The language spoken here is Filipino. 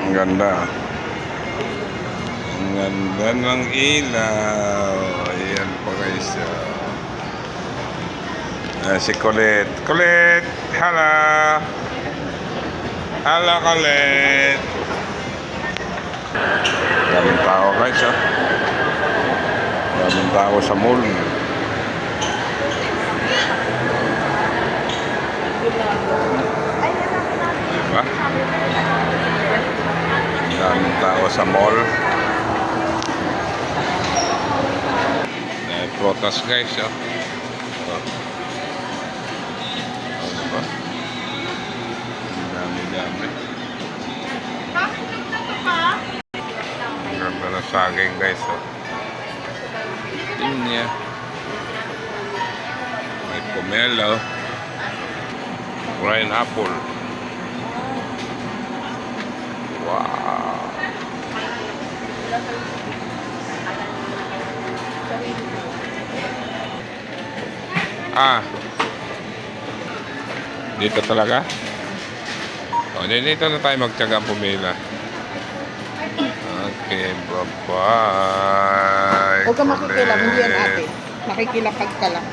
Ang ganda. Ang ganda ng ilaw. Ayan po guys. Si Colette. Colette! Hello! Hello, Colette! Daming tao guys. Daming tao sa mall. Diba? Daming tao sa mall. Protas guys. Diba? Dami. Ang ganda na saging guys. Yun niya. May pomelo. Green apple. Wow. Dito talaga? O, dito na tayo magtyagang pumila. Okay, bye-bye. Huwag ka makikilap, hindi yan ate. Makikilapag ka lang.